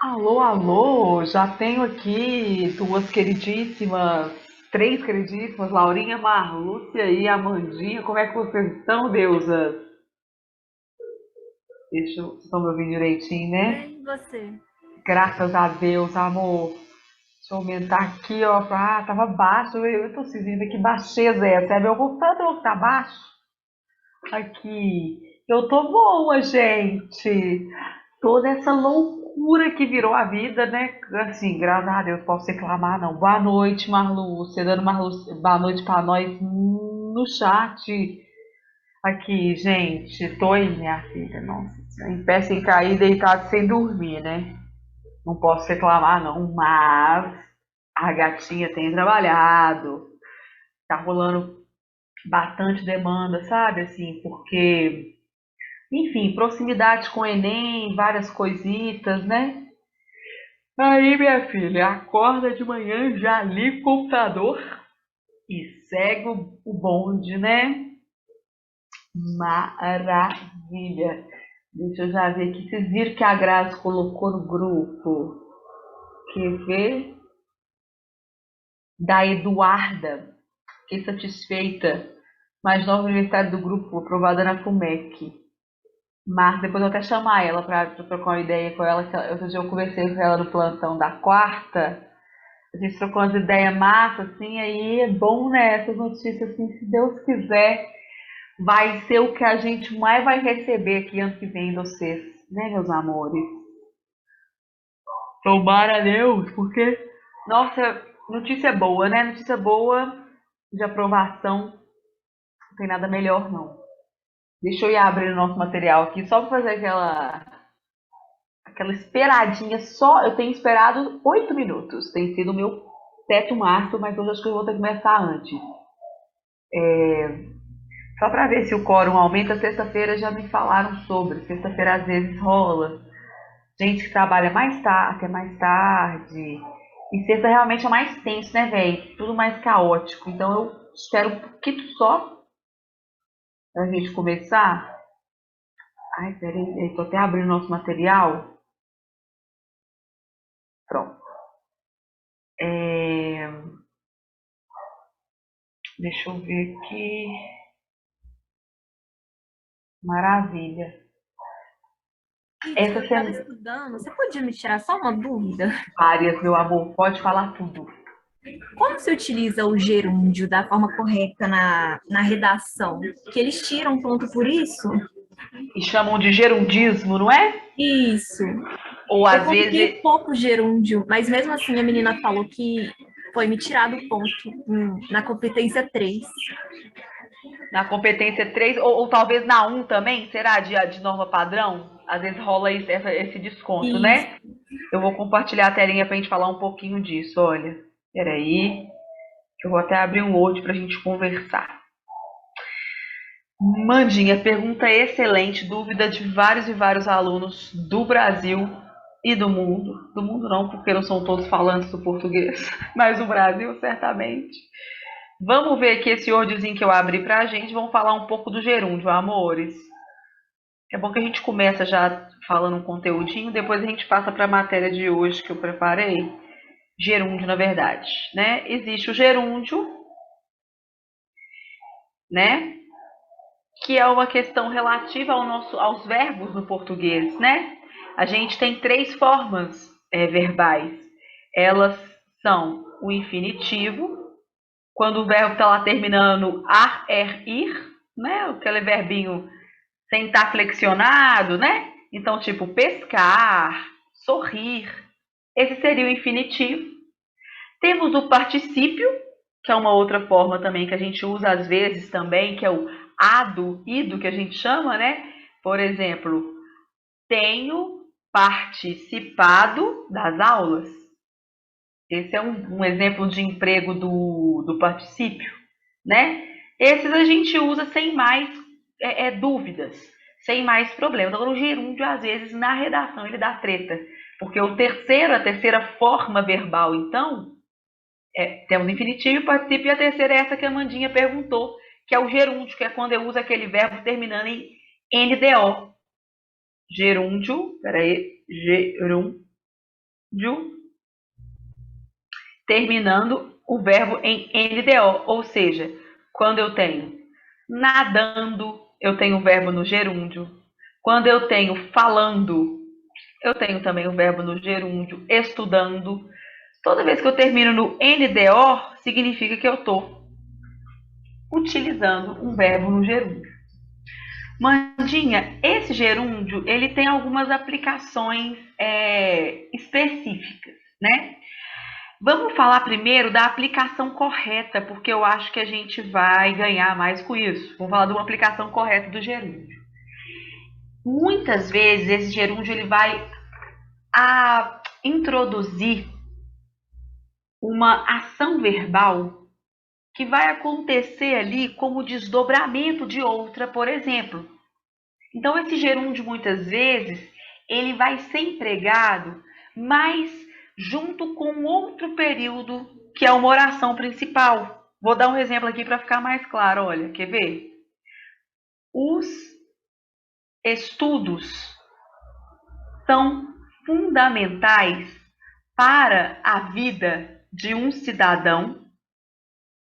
Alô, alô, já tenho aqui duas queridíssimas, três queridíssimas, Laurinha, Marlúcia e Amandinha. Como é que vocês estão, deusas? Vocês estão me ouvindo direitinho, né? Bem, você? Graças a Deus, amor. Deixa eu aumentar aqui, ó. Tava baixo. Eu tô sentindo aqui baixeza essa. É meu computador que tá baixo. Aqui. Eu tô boa, gente. Toda essa loucura que virou a vida, né? Assim, graças a Deus, posso reclamar, não. Boa noite, Marlúcia, dando Marlúcia, boa noite pra nós no chat. Aqui, gente, tô aí, minha filha, nossa, em pé sem cair, deitado sem dormir, né? Não posso reclamar, não, mas a gatinha tem trabalhado, tá rolando bastante demanda, sabe? Assim, porque, enfim, proximidade com o Enem, várias coisitas, né? Aí, minha filha, acorda de manhã, já liga o computador e segue o bonde, né? Maravilha. Deixa eu já ver aqui. Vocês viram que a Grazi colocou no grupo? Quer ver? Da Eduarda. Fiquei satisfeita. Mais nova universitária do grupo, aprovada na FUMEC. Mas depois eu vou até chamar ela para trocar uma ideia com ela. Que outro dia eu conversei com ela no plantão da quarta. A gente trocou umas ideias massas, assim, aí é bom, né? Essas notícias, assim, se Deus quiser, vai ser o que a gente mais vai receber aqui ano que vem de vocês, né, meus amores? Tomara a Deus, porque, nossa, notícia boa, né? Notícia boa de aprovação, não tem nada melhor, não. Deixa eu ir abrir o nosso material aqui, só para fazer aquela esperadinha, só, eu tenho esperado 8 minutos, tem sido o meu teto máximo, mas hoje acho que eu vou ter que começar antes. Só para ver se o quórum aumenta, sexta-feira já me falaram sobre. Sexta-feira às vezes rola. Gente que trabalha mais tarde, até mais tarde. E sexta realmente é mais tenso, né, velho? Tudo mais caótico. Então eu espero um pouquinho só pra gente começar. Ai, peraí, eu tô até abrindo nosso material. Pronto. É, deixa eu ver aqui. Maravilha. Iti, Essa eu estava semana. estudando. Você podia me tirar só uma dúvida? Várias, meu amor. Pode falar tudo. Como se utiliza o gerúndio da forma correta na redação? Que eles tiram ponto por isso? E chamam de gerundismo, não é? Isso. Ou Eu às coloquei vezes pouco gerúndio, mas mesmo assim a menina falou que foi me tirado o ponto na competência 3. na competência 3 ou talvez na um também, será? De norma padrão? Às vezes rola esse desconto, Isso. né? Eu vou compartilhar a telinha pra gente falar um pouquinho disso, olha. Peraí, que eu vou até abrir um Word pra gente conversar. Mandinha, pergunta excelente, dúvida de vários e vários alunos do Brasil e do mundo. Do mundo não, porque não são todos falantes do português, mas do Brasil, certamente. Vamos ver aqui esse Wordzinho que eu abri pra gente, vamos falar um pouco do gerúndio, amores. É bom que a gente começa já falando um conteúdinho, depois a gente passa para a matéria de hoje que eu preparei. Gerúndio, na verdade, né? Existe o gerúndio, né? Que é uma questão relativa aos verbos no português, né? A gente tem três formas verbais. Elas são o infinitivo, quando o verbo está lá terminando ar, er, ir, né? Aquele verbinho sem estar flexionado, né? Então, tipo, pescar, sorrir. Esse seria o infinitivo. Temos o particípio, que é uma outra forma também que a gente usa às vezes também, que é o ado, ido, que a gente chama, né? Por exemplo, tenho participado das aulas. Esse é um exemplo de emprego do particípio, né? Esses a gente usa sem mais dúvidas, sem mais problemas. Agora, o gerúndio, às vezes, na redação, ele dá treta. Porque a terceira forma verbal, então, temos infinitivo, participio, e a terceira é essa que a Mandinha perguntou, que é o gerúndio, que é quando eu uso aquele verbo terminando em NDO. Gerúndio, peraí, gerúndio. terminando o verbo em NDO, ou seja, quando eu tenho nadando, eu tenho o verbo no gerúndio. Quando eu tenho falando, eu tenho também o verbo no gerúndio. Estudando. Toda vez que eu termino no NDO, significa que eu estou utilizando um verbo no gerúndio. Mandinha, esse gerúndio ele tem algumas aplicações específicas, né? Vamos falar primeiro da aplicação correta, porque eu acho que a gente vai ganhar mais com isso. Vamos falar de uma aplicação correta do gerúndio. Muitas vezes esse gerúndio ele vai introduzir uma ação verbal que vai acontecer ali como desdobramento de outra, por exemplo. Então esse gerúndio muitas vezes ele vai ser empregado mais junto com outro período que é uma oração principal. Vou dar um exemplo aqui para ficar mais claro. Olha, quer ver? Os estudos são fundamentais para a vida de um cidadão,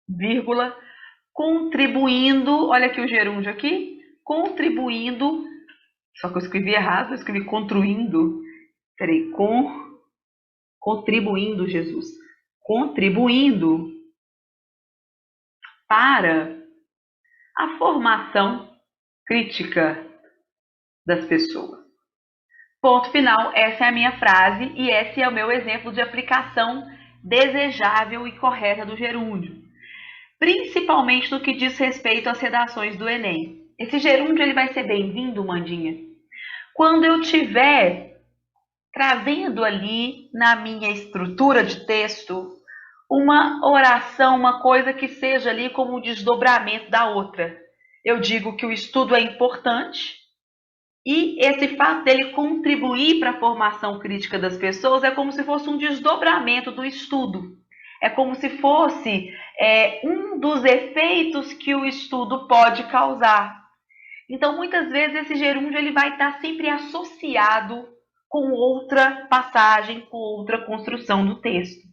vírgula, contribuindo, olha aqui o gerúndio aqui, contribuindo, só que eu escrevi errado, eu escrevi contribuindo, peraí, contribuindo, Jesus, contribuindo para a formação crítica das pessoas. Ponto final, essa é a minha frase e esse é o meu exemplo de aplicação desejável e correta do gerúndio, principalmente no que diz respeito às redações do Enem. Esse gerúndio ele vai ser bem-vindo, Mandinha, quando eu tiver trazendo ali na minha estrutura de texto uma oração, uma coisa que seja ali como um desdobramento da outra. Eu digo que o estudo é importante e esse fato dele contribuir para a formação crítica das pessoas é como se fosse um desdobramento do estudo. É como se fosse um dos efeitos que o estudo pode causar. Então, muitas vezes, esse gerúndio ele vai estar sempre associado com outra passagem, com outra construção do texto.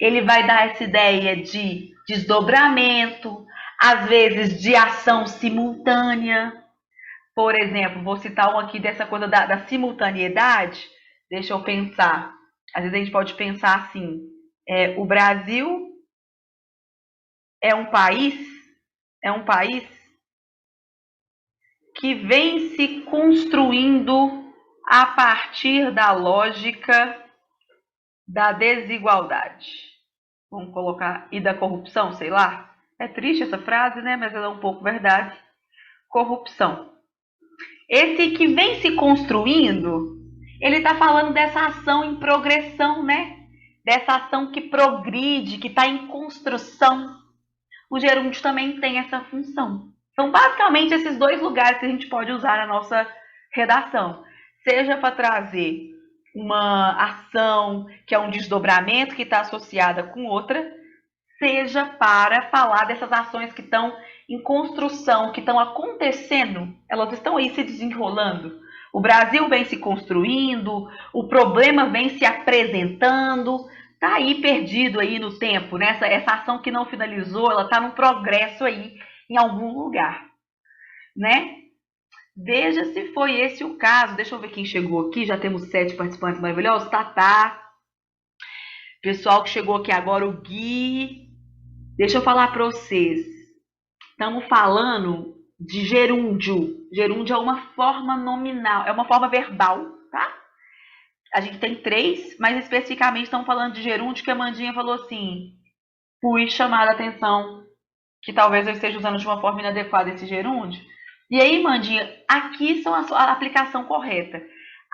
Ele vai dar essa ideia de desdobramento, às vezes de ação simultânea. Por exemplo, vou citar um aqui dessa coisa da simultaneidade. Deixa eu pensar. Às vezes a gente pode pensar assim, o Brasil é um país que vem se construindo a partir da lógica da desigualdade. Vamos colocar, e da corrupção, sei lá. É triste essa frase, né? Mas ela é um pouco verdade. Corrupção. Esse que vem se construindo, ele está falando dessa ação em progressão, né? Dessa ação que progride, que está em construção. O gerúndio também tem essa função. São basicamente esses dois lugares que a gente pode usar na nossa redação. Seja para trazer uma ação que é um desdobramento que está associada com outra, seja para falar dessas ações que estão em construção, que estão acontecendo, elas estão aí se desenrolando. O Brasil vem se construindo, o problema vem se apresentando, está aí perdido aí no tempo, né? Essa ação que não finalizou, ela está num progresso aí em algum lugar, né? Veja se foi esse o caso. Deixa eu ver quem chegou aqui. Já temos 7 participantes maravilhosos. Tatá. Pessoal que chegou aqui agora, o Gui. Deixa eu falar para vocês. Estamos falando de gerúndio. Gerúndio é uma forma nominal, é uma forma verbal, tá? A gente tem 3, mas especificamente estamos falando de gerúndio que a Mandinha falou assim. Fui chamada a atenção que talvez eu esteja usando de uma forma inadequada esse gerúndio. E aí, Mandinha, aqui são a aplicação correta.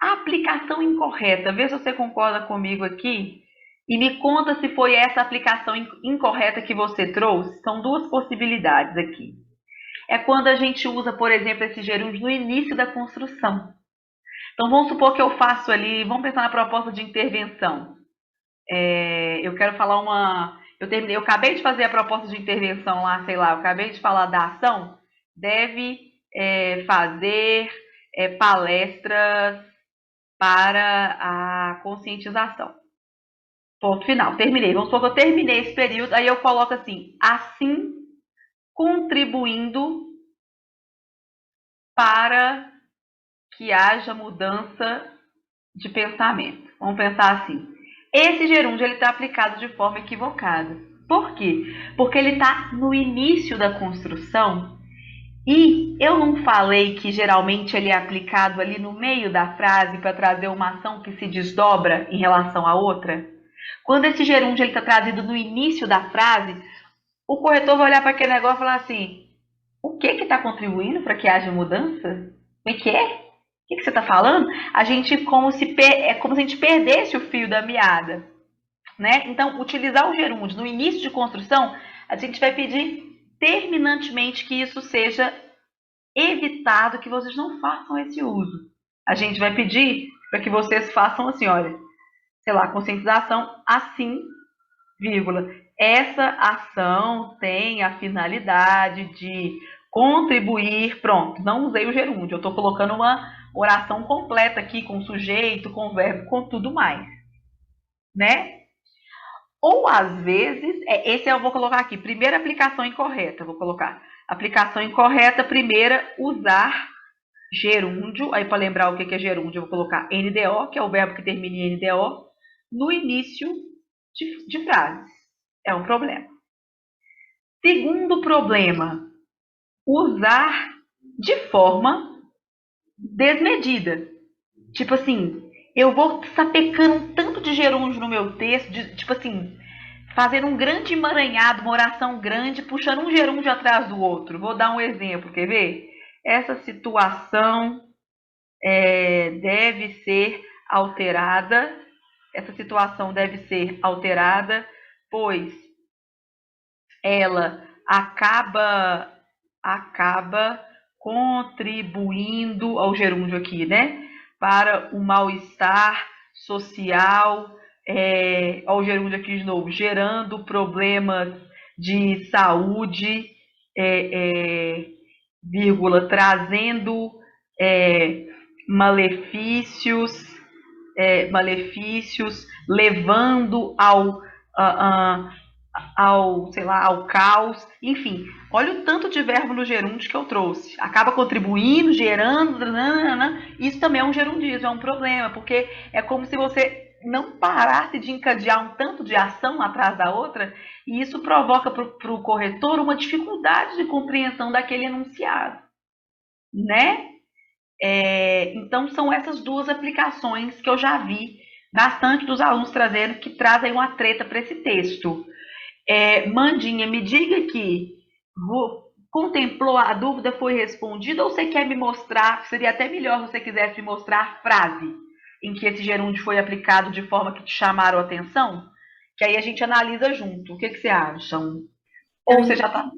A aplicação incorreta, vê se você concorda comigo aqui e me conta se foi essa aplicação incorreta que você trouxe. São 2 possibilidades aqui. É quando a gente usa, por exemplo, esse gerúndio no início da construção. Então, vamos supor que eu faço ali, vamos pensar na proposta de intervenção. Eu quero falar eu acabei de fazer a proposta de intervenção lá, sei lá, eu acabei de falar da ação, deve fazer palestras para a conscientização. Ponto final, terminei. Vamos supor que eu terminei esse período, aí eu coloco assim, assim contribuindo para que haja mudança de pensamento. Vamos pensar assim. Esse gerúndio ele está aplicado de forma equivocada. Por quê? Porque ele está no início da construção e eu não falei que geralmente ele é aplicado ali no meio da frase para trazer uma ação que se desdobra em relação à outra? Quando esse gerúndio está trazido no início da frase, o corretor vai olhar para aquele negócio e falar assim: o que está contribuindo para que haja mudança? Como é que é? O que você está falando? A gente é como se a gente perdesse o fio da meada, né? Então, utilizar o gerúndio no início de construção, a gente vai pedir terminantemente que isso seja evitado, que vocês não façam esse uso. A gente vai pedir para que vocês façam assim, olha, sei lá, conscientização assim, vírgula. Essa ação tem a finalidade de contribuir, pronto, não usei o gerúndio, eu estou colocando uma oração completa aqui, com sujeito, com verbo, com tudo mais, né? Ou às vezes, esse eu vou colocar aqui, primeira aplicação incorreta, vou colocar aplicação incorreta, primeira, usar gerúndio, aí para lembrar o que é gerúndio, eu vou colocar NDO, que é o verbo que termina em NDO, no início de frases. É um problema. Segundo problema, usar de forma desmedida. Tipo assim, eu vou sapecando um tanto de gerúndio no meu texto, tipo assim, fazendo um grande emaranhado, uma oração grande, puxando um gerúndio atrás do outro. Vou dar um exemplo, quer ver? Essa situação deve ser alterada. Essa situação deve ser alterada, pois ela acaba contribuindo ao gerúndio aqui, né? Para o mal-estar social, ao gerúndio aqui de novo, gerando problemas de saúde, vírgula, trazendo malefícios, levando sei lá, ao caos, enfim, olha o tanto de verbo no gerúndio que eu trouxe. Acaba contribuindo, gerando, nanana. Isso também é um gerundismo, é um problema, porque é como se você não parasse de encadear um tanto de ação atrás da outra, e isso provoca para o corretor uma dificuldade de compreensão daquele enunciado, né? Então, são essas duas aplicações que eu já vi bastante dos alunos trazendo, que trazem uma treta para esse texto. Mandinha, me diga que contemplou, a dúvida foi respondida, ou você quer me mostrar, seria até melhor se você quisesse me mostrar a frase em que esse gerúndio foi aplicado de forma que te chamaram a atenção, que aí a gente analisa junto. O que você acha? Ou você já está...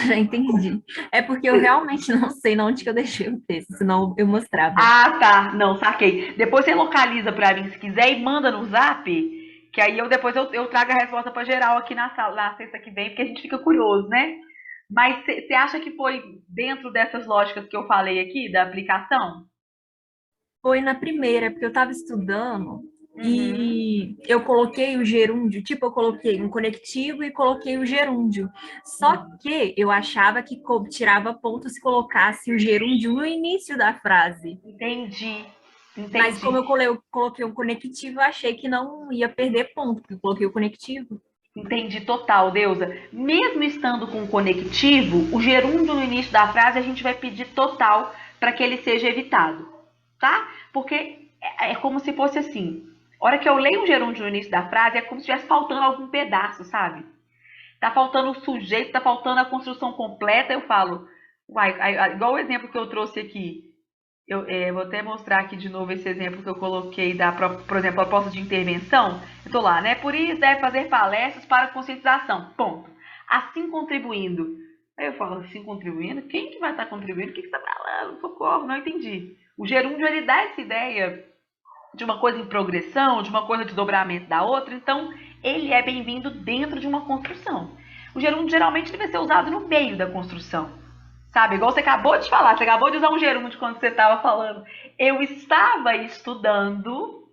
Já entendi. É porque eu realmente não sei onde que eu deixei o texto, senão eu mostrava. Ah, tá. Não, saquei. Depois você localiza para mim, se quiser, e manda no zap, que aí depois eu trago a resposta para geral aqui na sala, na sexta que vem, porque a gente fica curioso, né? Mas você acha que foi dentro dessas lógicas que eu falei aqui, da aplicação? Foi na primeira, porque eu estava estudando e eu coloquei o gerúndio, tipo, eu coloquei um conectivo e coloquei o gerúndio. Só que eu achava que tirava ponto se colocasse o gerúndio no início da frase. Entendi. Mas como eu coloquei um conectivo, eu achei que não ia perder ponto, porque eu coloquei o conectivo. Entendi total, Deusa. Mesmo estando com o conectivo, o gerúndio no início da frase a gente vai pedir total para que ele seja evitado, tá? Porque é como se fosse assim. A hora que eu leio o gerúndio no início da frase, é como se estivesse faltando algum pedaço, sabe? Tá faltando o sujeito, tá faltando a construção completa. Eu falo, igual o exemplo que eu trouxe aqui. Eu vou até mostrar aqui de novo esse exemplo que eu coloquei por exemplo, a proposta de intervenção. Eu tô lá, né? Por isso deve fazer palestras para conscientização. Ponto. Assim contribuindo. Aí eu falo, assim contribuindo? Quem que vai estar contribuindo? O que você está falando? Socorro, não entendi. O gerúndio, ele dá essa ideia de uma coisa em progressão, de uma coisa de dobramento da outra. Então, ele é bem-vindo dentro de uma construção. O gerúndio, geralmente, deve ser usado no meio da construção, Sabe, igual você acabou de falar, você acabou de usar um gerúndio quando você estava falando. Eu estava estudando,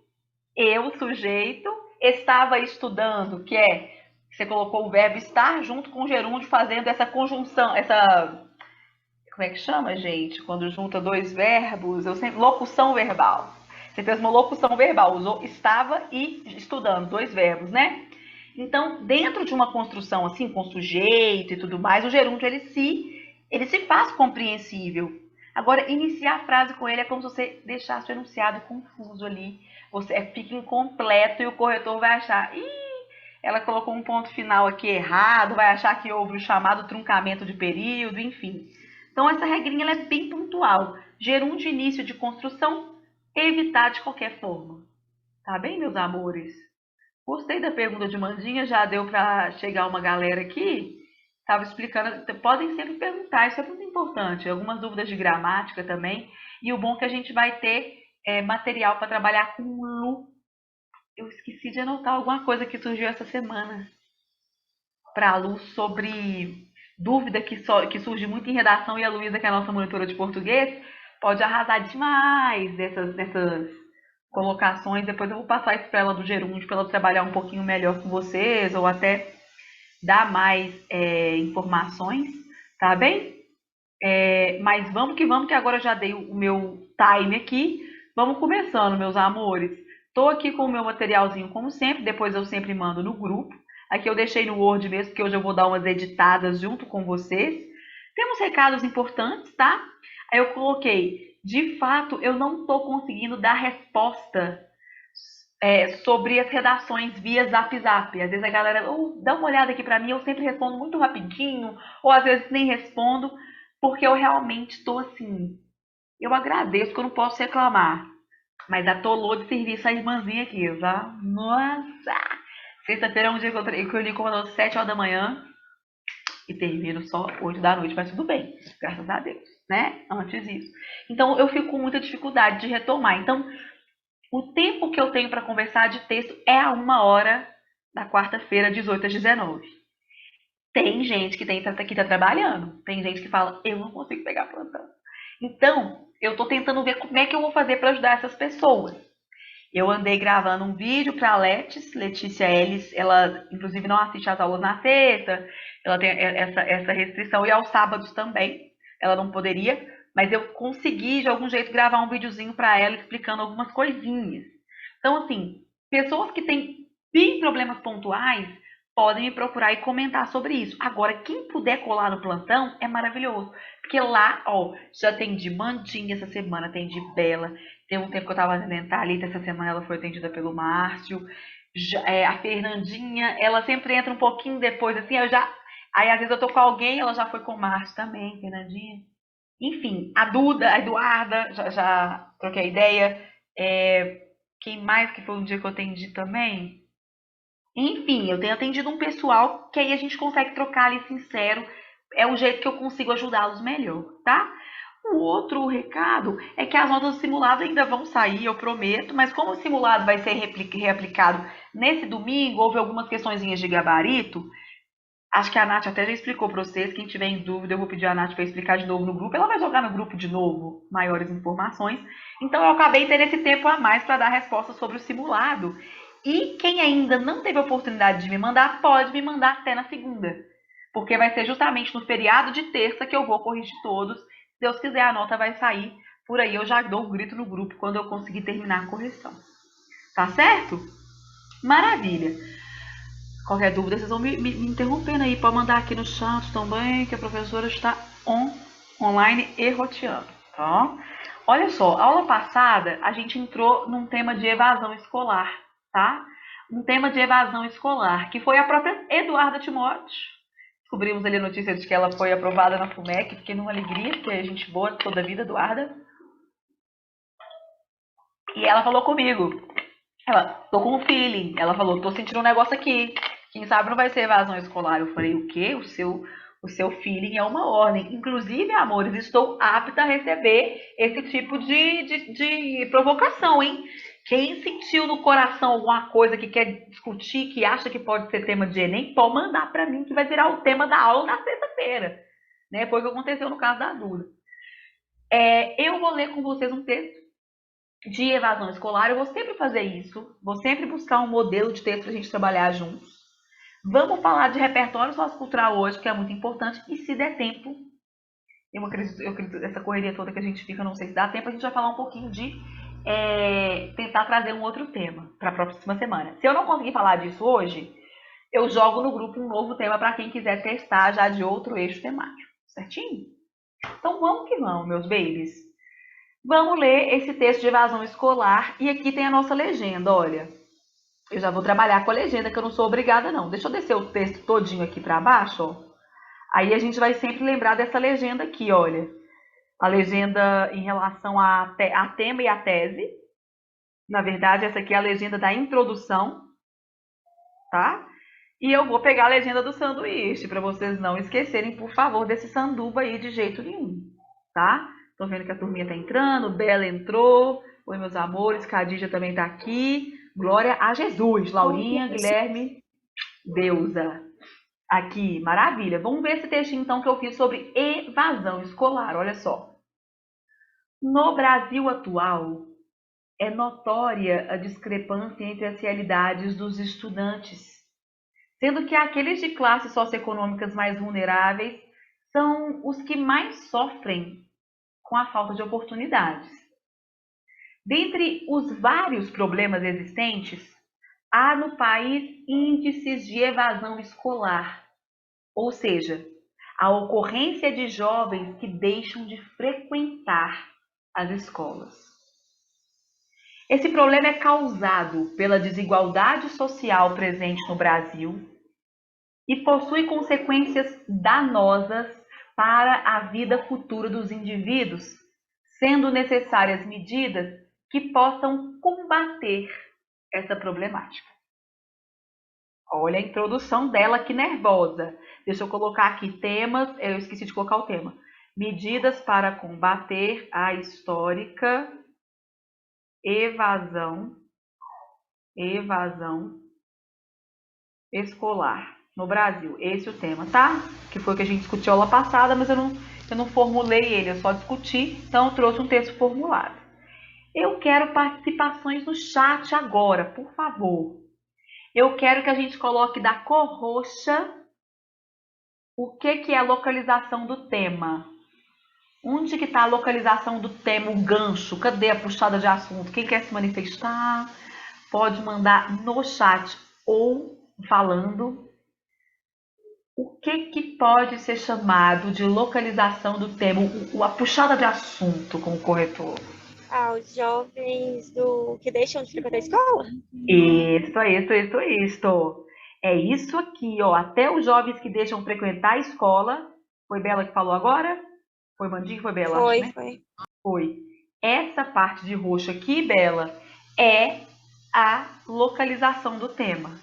eu, sujeito, estava estudando, que é, você colocou o verbo estar junto com o gerúndio fazendo essa conjunção, essa, como é que chama, gente? Quando junta dois verbos, eu sempre, locução verbal. Você fez uma locução verbal, usou estava e estudando, dois verbos, né? Então, dentro de uma construção assim, com sujeito e tudo mais, o gerúndio ele se faz compreensível. Agora, iniciar a frase com ele é como se você deixasse o enunciado confuso ali. Você fica incompleto e o corretor vai achar, ih, ela colocou um ponto final aqui errado, vai achar que houve o chamado truncamento de período, enfim. Então, essa regrinha ela é bem pontual. Gerúndio início de construção, evitar de qualquer forma. Tá bem, meus amores? Gostei da pergunta de Mandinha, já deu para chegar uma galera aqui. Estava explicando, podem sempre perguntar, isso é muito importante. Algumas dúvidas de gramática também. E o bom é que a gente vai ter material para trabalhar com Lu. Eu esqueci de anotar alguma coisa que surgiu essa semana para a Lu sobre dúvida que surge muito em redação e a Luísa, que é a nossa monitora de português, pode arrasar demais nessas colocações. Depois eu vou passar isso para ela do gerúndio, para ela trabalhar um pouquinho melhor com vocês, ou até dar mais informações, tá bem? Mas vamos que agora eu já dei o meu time aqui. Vamos começando, meus amores. Tô aqui com o meu materialzinho, como sempre, depois eu sempre mando no grupo. Aqui eu deixei no Word mesmo, porque hoje eu vou dar umas editadas junto com vocês. Temos recados importantes, tá? Aí eu coloquei, de fato, eu não tô conseguindo dar resposta sobre as redações via Zap Zap. Às vezes a galera, dá uma olhada aqui pra mim, eu sempre respondo muito rapidinho, ou às vezes nem respondo, porque eu realmente estou assim. Eu agradeço que eu não posso reclamar, mas atolou de serviço a irmãzinha aqui, tá? Nossa! Sexta-feira é um dia que eu ligo como às 7 horas da manhã e termino só 8 da noite, mas tudo bem, graças a Deus, né? Antes disso. Então eu fico com muita dificuldade de retomar. Então, o tempo que eu tenho para conversar de texto é a 1 hora da quarta-feira, 18 às 19. Tem gente que tá trabalhando. Tem gente que fala, eu não consigo pegar plantão. Então, eu tô tentando ver como é que eu vou fazer para ajudar essas pessoas. Eu andei gravando um vídeo para a Letícia Ellis, ela inclusive não assiste às aulas na sexta, ela tem essa restrição, e aos sábados também, ela não poderia, mas eu consegui de algum jeito gravar um videozinho para ela explicando algumas coisinhas. Então, assim, pessoas que têm bem problemas pontuais podem me procurar e comentar sobre isso. Agora, quem puder colar no plantão é maravilhoso, porque lá, ó, já atendi Mandinha essa semana, atendi Bela. Tem um tempo que eu tava atendendo Thalita, essa semana ela foi atendida pelo Márcio. A Fernandinha, ela sempre entra um pouquinho depois, assim, aí às vezes eu tô com alguém, ela já foi com o Márcio também, Fernandinha. Enfim, a Duda, a Eduarda, já troquei ideia. Quem mais que foi um dia que eu atendi também? Enfim, eu tenho atendido um pessoal que aí a gente consegue trocar ali sincero. É o jeito que eu consigo ajudá-los melhor, tá? O outro recado é que as notas do simulado ainda vão sair, eu prometo, mas como o simulado vai ser reaplicado nesse domingo, houve algumas questõezinhas de gabarito. Acho que a Nath até já explicou para vocês. Quem tiver em dúvida, eu vou pedir a Nath para explicar de novo no grupo. Ela vai jogar no grupo de novo maiores informações. Então eu acabei tendo esse tempo a mais para dar resposta sobre o simulado. E quem ainda não teve a oportunidade de me mandar, pode me mandar até na segunda. Porque vai ser justamente no feriado de terça que eu vou corrigir todos. Se Deus quiser, a nota vai sair. Por aí eu já dou um grito no grupo quando eu conseguir terminar a correção. Tá certo? Maravilha! Qualquer dúvida, vocês vão me interrompendo aí. Pode mandar aqui no chat também, que a professora está online e roteando, tá? Olha só, aula passada a gente entrou num tema de evasão escolar, tá? Um tema de evasão escolar, que foi a própria Eduarda Timóteo. Descobrimos ali a notícia de que ela foi aprovada na FUMEC, fiquei numa alegria, porque é gente boa toda a vida, Eduarda. E ela falou comigo. Ela, tô com um feeling. Ela falou, tô sentindo um negócio aqui. Quem sabe não vai ser evasão escolar. Eu falei, o quê? O seu feeling é uma ordem. Inclusive, amores, estou apta a receber esse tipo de provocação, hein? Quem sentiu no coração alguma coisa que quer discutir, que acha que pode ser tema de Enem, pode mandar para mim, que vai virar o tema da aula na sexta-feira. né? Foi o que aconteceu no caso da Duda. Eu vou ler com vocês um texto de evasão escolar, eu vou sempre fazer isso, vou sempre buscar um modelo de texto para a gente trabalhar juntos. Vamos falar de repertório sociocultural hoje, que é muito importante, e se der tempo, eu acredito essa correria toda que a gente fica, não sei se dá tempo, a gente vai falar um pouquinho de tentar trazer um outro tema para a próxima semana. Se eu não conseguir falar disso hoje, eu jogo no grupo um novo tema para quem quiser testar já de outro eixo temático, certinho? Então vamos que vamos, meus babies. Vamos ler esse texto de evasão escolar e aqui tem a nossa legenda, olha. Eu já vou trabalhar com a legenda, que eu não sou obrigada não. Deixa eu descer o texto todinho aqui para baixo, ó. Aí a gente vai sempre lembrar dessa legenda aqui, olha. A legenda em relação a tema e a tese. Na verdade, essa aqui é a legenda da introdução, tá? E eu vou pegar a legenda do sanduíche, para vocês não esquecerem, por favor, desse sanduba aí de jeito nenhum, tá? Tô vendo que a turminha tá entrando, Bela entrou. Oi, meus amores, Khadija também tá aqui. Glória a Jesus. Laurinha, Guilherme, Deusa. Aqui, maravilha. Vamos ver esse textinho, então, que eu fiz sobre evasão escolar. Olha só. No Brasil atual, é notória a discrepância entre as realidades dos estudantes, sendo que aqueles de classes socioeconômicas mais vulneráveis são os que mais sofrem com a falta de oportunidades. Dentre os vários problemas existentes, há no país índices de evasão escolar, ou seja, a ocorrência de jovens que deixam de frequentar as escolas. Esse problema é causado pela desigualdade social presente no Brasil e possui consequências danosas para a vida futura dos indivíduos, sendo necessárias medidas que possam combater essa problemática. Olha a introdução dela, que nervosa. Deixa eu colocar aqui temas, eu esqueci de colocar o tema. Medidas para combater a histórica evasão escolar no Brasil. Esse é o tema, tá? Que foi o que a gente discutiu aula passada, mas eu não formulei ele, eu só discuti, então eu trouxe um texto formulado. Eu quero participações no chat agora, por favor. Eu quero que a gente coloque da cor roxa o que é a localização do tema. Onde que está a localização do tema, o gancho? Cadê a puxada de assunto? Quem quer se manifestar, pode mandar no chat ou falando. O que pode ser chamado de localização do tema, a puxada de assunto com o corretor? Os jovens que deixam de frequentar a escola? Isso. É isso aqui, ó. Até os jovens que deixam de frequentar a escola. Foi Bela que falou agora? Foi Mandinho? Foi Bela? Foi, acho, né? Foi. Essa parte de roxo aqui, Bela, é a localização do tema.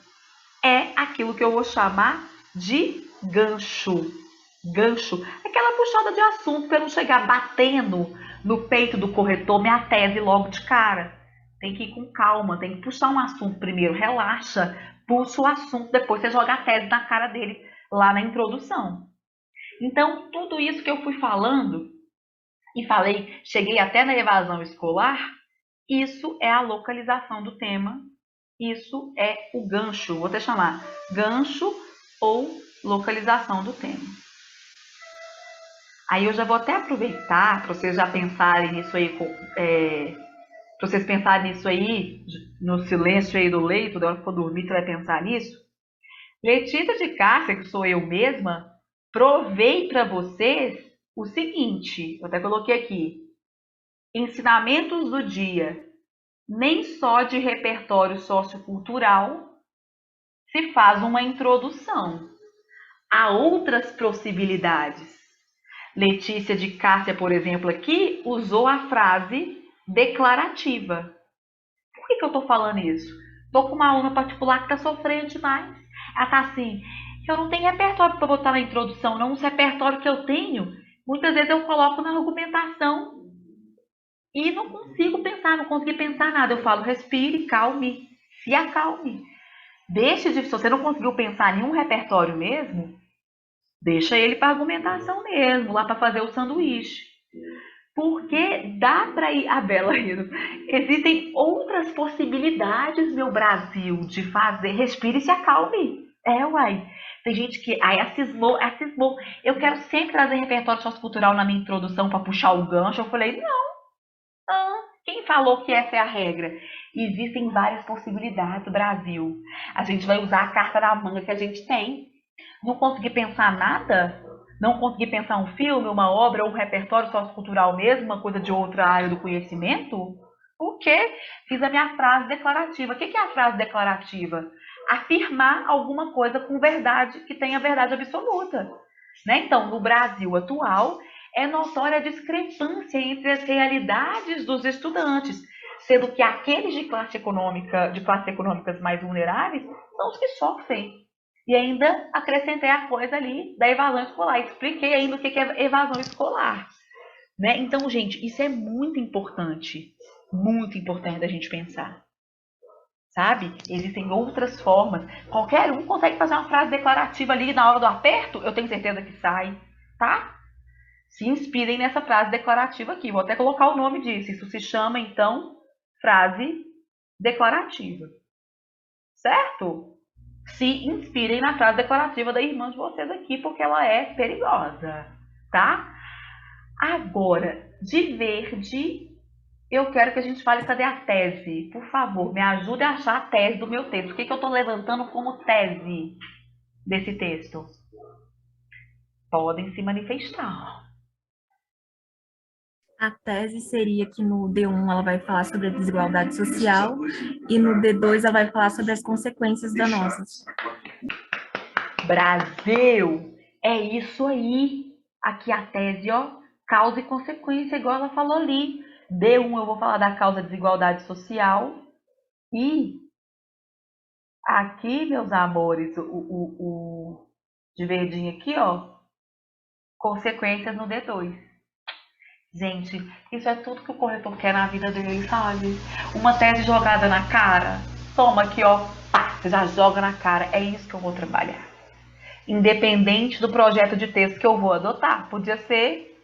É aquilo que eu vou chamar de gancho. Gancho. Aquela puxada de assunto para eu não chegar batendo no peito do corretor minha tese logo de cara. Tem que ir com calma, tem que puxar um assunto primeiro, relaxa, puxa o assunto, depois você joga a tese na cara dele lá na introdução. Então, tudo isso que eu fui falando e falei, cheguei até na evasão escolar, isso é a localização do tema, isso é o gancho, vou até chamar gancho ou localização do tema. Aí eu já vou até aproveitar para vocês já pensarem nisso aí, para vocês pensarem nisso aí, no silêncio aí do leito, da hora que for dormir, você vai pensar nisso. Letícia de Cássia, que sou eu mesma, provei para vocês o seguinte, eu até coloquei aqui, ensinamentos do dia, nem só de repertório sociocultural se faz uma introdução. Há outras possibilidades. Letícia de Cássia, por exemplo, aqui usou a frase declarativa. Por que eu estou falando isso? Estou com uma aluna particular que está sofrendo demais. Ela está assim, eu não tenho repertório para botar na introdução, não. Os repertórios que eu tenho, muitas vezes eu coloco na argumentação e não consigo pensar, não consegui pensar nada. Eu falo, respire, calme, se acalme. Se você não conseguiu pensar em nenhum repertório mesmo, Deixa ele para argumentação mesmo, lá para fazer o sanduíche. Porque dá para ir, a Bela rindo, existem outras possibilidades, meu Brasil, de fazer. Respire e se acalme. É, uai. Tem gente que. Ai, cismou, cismou. Eu quero sempre trazer repertório sociocultural na minha introdução para puxar o gancho. Eu falei, não, quem falou que essa é a regra? Existem várias possibilidades, Brasil. A gente vai usar a carta na manga que a gente tem. Não conseguir pensar nada? Não conseguir pensar um filme, uma obra, um repertório sociocultural mesmo, uma coisa de outra área do conhecimento? O quê? Fiz a minha frase declarativa. O que é a frase declarativa? Afirmar alguma coisa com verdade, que tenha verdade absoluta. Né? Então, no Brasil atual, é notória a discrepância entre as realidades dos estudantes, sendo que aqueles de classes econômicas mais vulneráveis são os que sofrem. E ainda acrescentei a coisa ali da evasão escolar. Expliquei ainda o que é evasão escolar. Né? Então, gente, isso é muito importante a gente pensar. Sabe? Existem outras formas. Qualquer um consegue fazer uma frase declarativa ali na hora do aperto, eu tenho certeza que sai, tá? Se inspirem nessa frase declarativa aqui. Vou até colocar o nome disso. Isso se chama, então, frase declarativa. Certo? Se inspirem na frase declarativa da irmã de vocês aqui, porque ela é perigosa, tá? Agora, de verde, eu quero que a gente fale, cadê a tese? Por favor, me ajude a achar a tese do meu texto. O que eu estou levantando como tese desse texto? Podem se manifestar. A tese seria que no D1 ela vai falar sobre a desigualdade social e no D2 ela vai falar sobre as consequências danosas. Brasil, é isso aí. Aqui a tese, ó, causa e consequência, igual ela falou ali. D1 eu vou falar da causa da desigualdade social. E aqui, meus amores, o de verdinho aqui, ó, consequências no D2. Gente, isso é tudo que o corretor quer na vida dele, sabe? Uma tese jogada na cara. Toma aqui, ó, pá, você já joga na cara. É isso que eu vou trabalhar. Independente do projeto de texto que eu vou adotar. Podia ser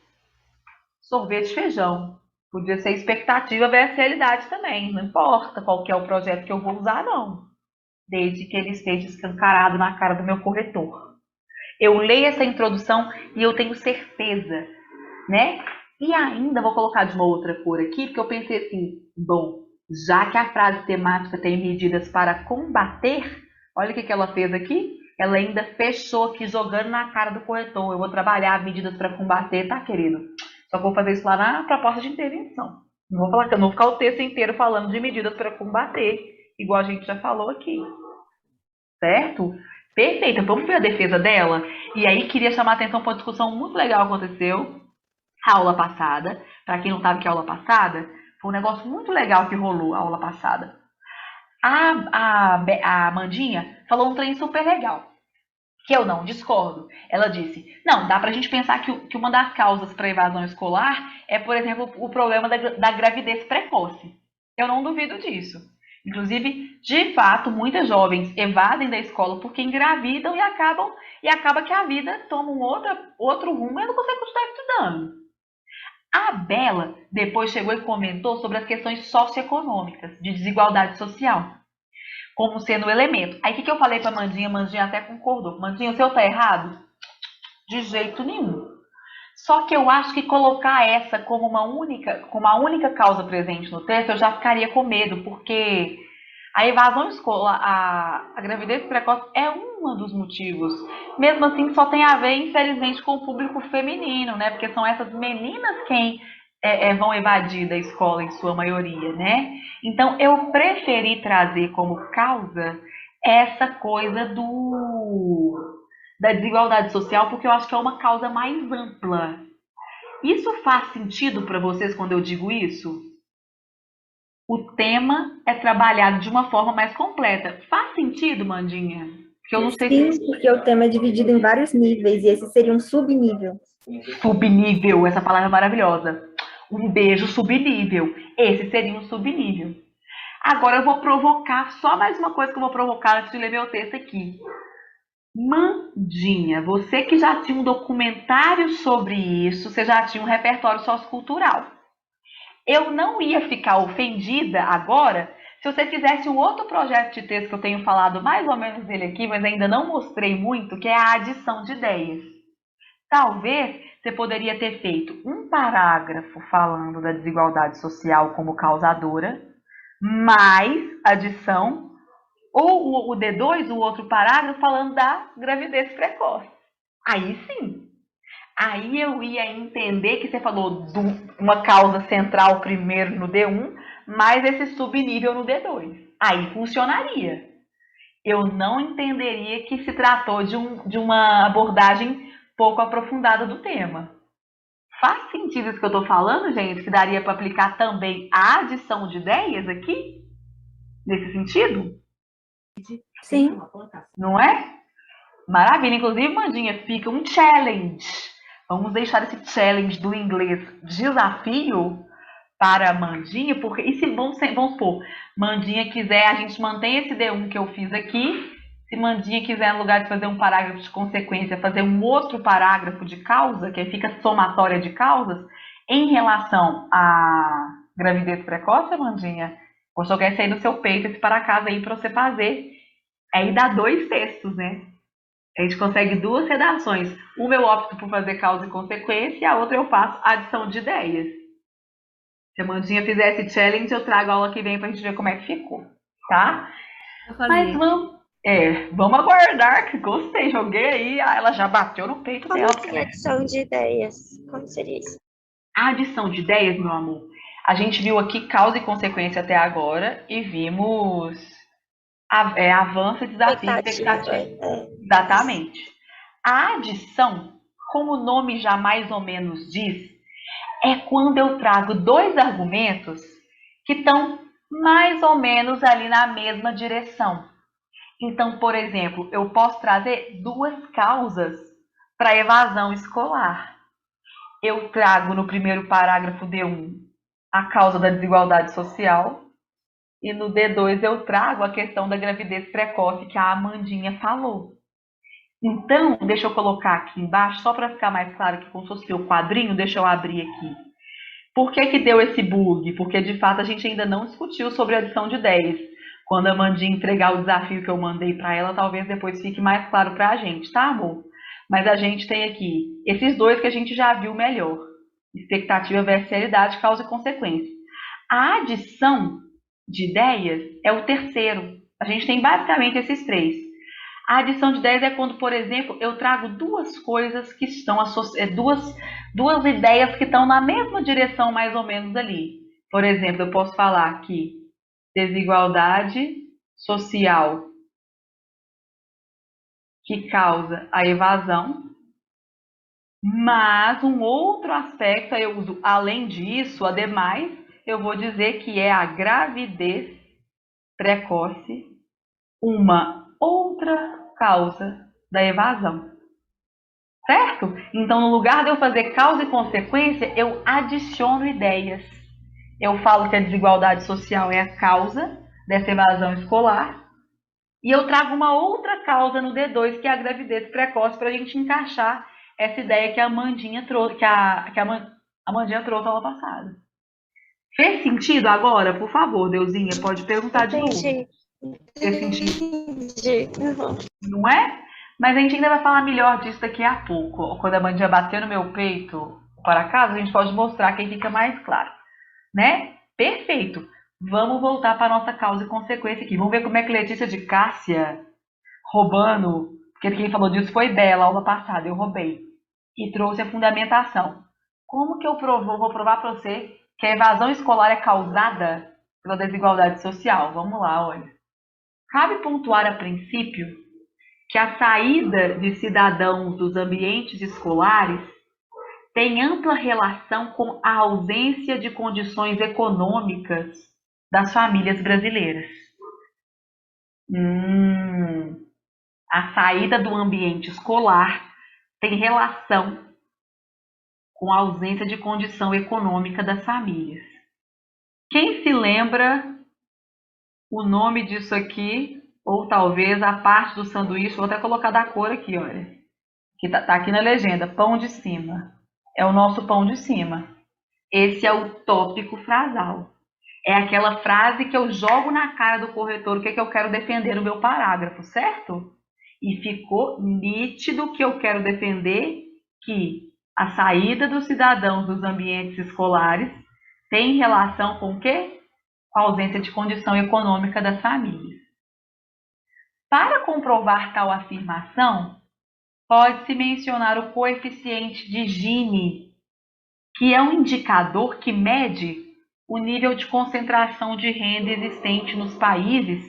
sorvete de feijão. Podia ser expectativa versus realidade também. Não importa qual que é o projeto que eu vou usar, não. Desde que ele esteja escancarado na cara do meu corretor. Eu leio essa introdução e eu tenho certeza, né? E ainda vou colocar de uma outra cor aqui, porque eu pensei assim, bom, já que a frase temática tem medidas para combater, olha o que ela fez aqui. Ela ainda fechou aqui, jogando na cara do corretor. Eu vou trabalhar medidas para combater, tá, querido? Só que vou fazer isso lá na proposta de intervenção. Não vou falar que eu não vou ficar o texto inteiro falando de medidas para combater, igual a gente já falou aqui. Certo? Perfeito. Vamos ver a defesa dela? E aí, queria chamar a atenção para uma discussão muito legal que aconteceu a aula passada. Para quem não sabe que é a aula passada, foi um negócio muito legal que rolou a aula passada. A Amandinha falou um trem super legal, que eu não discordo. Ela disse, não, dá pra gente pensar que uma das causas para a evasão escolar é, por exemplo, o problema da gravidez precoce. Eu não duvido disso. Inclusive, de fato, muitas jovens evadem da escola porque engravidam e acaba que a vida toma um outro rumo e não consegue continuar estudando. A Bela depois chegou e comentou sobre as questões socioeconômicas, de desigualdade social, como sendo o elemento. Aí o que eu falei para Mandinha? Mandinha até concordou. Mandinha, o seu tá errado? De jeito nenhum. Só que eu acho que colocar essa como a única causa presente no texto, eu já ficaria com medo, porque a evasão escolar, a gravidez precoce é um dos motivos. Mesmo assim, só tem a ver, infelizmente, com o público feminino, né? Porque são essas meninas quem vão evadir da escola em sua maioria, né? Então, eu preferi trazer como causa essa coisa da desigualdade social, porque eu acho que é uma causa mais ampla. Isso faz sentido para vocês quando eu digo isso? O tema é trabalhado de uma forma mais completa. Faz sentido, Mandinha? Porque eu não sei Sim, porque o tema é dividido em vários níveis e esse seria um subnível. Subnível, essa palavra é maravilhosa. Um beijo subnível. Esse seria um subnível. Agora eu vou provocar, só mais uma coisa que eu vou provocar antes de ler meu texto aqui. Mandinha, você que já tinha um documentário sobre isso, você já tinha um repertório sociocultural. Eu não ia ficar ofendida agora se você fizesse um outro projeto de texto que eu tenho falado mais ou menos dele aqui, mas ainda não mostrei muito, que é a adição de ideias. Talvez você poderia ter feito um parágrafo falando da desigualdade social como causadora, mais adição, ou o D2, o outro parágrafo, falando da gravidez precoce. Aí sim, aí eu ia entender que você falou de uma causa central primeiro no D1, mais esse subnível no D2. Aí funcionaria. Eu não entenderia que se tratou de uma abordagem pouco aprofundada do tema. Faz sentido isso que eu estou falando, gente? Que daria para aplicar também a adição de ideias aqui? Nesse sentido? Sim. Não é? Maravilha. Inclusive, Mandinha, fica um challenge. Vamos deixar esse challenge do inglês desafio para a Mandinha, porque e se vamos supor, Mandinha quiser, a gente mantém esse D1 que eu fiz aqui. Se Mandinha quiser, no lugar de fazer um parágrafo de consequência, fazer um outro parágrafo de causa, que fica somatória de causas, em relação à gravidez precoce, Mandinha, vou jogar esse aí no seu peito, esse para casa aí para você fazer. Aí dá 2 textos, né? A gente consegue 2 redações. Uma eu opto por fazer causa e consequência, e a outra eu faço adição de ideias. Se a Mandinha fizer esse challenge, eu trago a aula que vem pra gente ver como é que ficou, tá? Mas vamos aguardar, que gostei, joguei aí, ela já bateu no peito Como dela. assim, adição de ideias? Como seria isso? A adição de ideias, meu amor, a gente viu aqui causa e consequência até agora e vimos avanço, desafio e expectativa. Exatamente. A adição, como o nome já mais ou menos diz, é quando eu trago 2 argumentos que estão mais ou menos ali na mesma direção. Então, por exemplo, eu posso trazer 2 causas para evasão escolar. Eu trago no primeiro parágrafo D1 a causa da desigualdade social e no D2 eu trago a questão da gravidez precoce que a Amandinha falou. Então, deixa eu colocar aqui embaixo, só para ficar mais claro que como se fosse o quadrinho, deixa eu abrir aqui. Por que deu esse bug? Porque, de fato, a gente ainda não discutiu sobre a adição de 10. Quando a Mandinha entregar o desafio que eu mandei para ela, talvez depois fique mais claro para a gente, tá, amor? Mas a gente tem aqui esses 2 que a gente já viu melhor. Expectativa versus realidade, causa e consequência. A adição de ideias é o terceiro. A gente tem basicamente esses 3. A adição de ideias é quando, por exemplo, eu trago 2 coisas que estão associadas, duas ideias que estão na mesma direção, mais ou menos ali. Por exemplo, eu posso falar que desigualdade social que causa a evasão, mas um outro aspecto, eu uso além disso, ademais, eu vou dizer que é a gravidez precoce, uma outra causa da evasão. Certo? Então, no lugar de eu fazer causa e consequência, eu adiciono ideias. Eu falo que a desigualdade social é a causa dessa evasão escolar. E eu trago uma outra causa no D2, que é a gravidez precoce, para a gente encaixar essa ideia que a Amandinha trouxe, Amandinha trouxe aula passada. Fez sentido agora? Por favor, Deusinha, pode perguntar de novo. Fez sentido? Uhum. Não é? Mas a gente ainda vai falar melhor disso daqui a pouco. Quando a Mandinha bater no meu peito para casa, a gente pode mostrar que aí fica mais claro. Né? Perfeito. Vamos voltar para a nossa causa e consequência aqui. Vamos ver como é que Letícia de Cássia, roubando, porque quem falou disso foi Bela, aula passada, eu roubei. E trouxe a fundamentação. Como que eu vou provar para você que a evasão escolar é causada pela desigualdade social? Vamos lá, olha. Cabe pontuar a princípio que a saída de cidadãos dos ambientes escolares tem ampla relação com a ausência de condições econômicas das famílias brasileiras. A saída do ambiente escolar tem relação com a ausência de condição econômica das famílias. Quem se lembra o nome disso aqui Ou talvez a parte do sanduíche, vou até colocar da cor aqui, olha. Que tá aqui na legenda, pão de cima. É o nosso pão de cima. Esse é o tópico frasal. É aquela frase que eu jogo na cara do corretor o que é que eu quero defender no meu parágrafo, certo? E ficou nítido que eu quero defender que a saída dos cidadãos dos ambientes escolares tem relação com o quê? Com a ausência de condição econômica das famílias. Para comprovar tal afirmação, pode-se mencionar o coeficiente de Gini, que é um indicador que mede o nível de concentração de renda existente nos países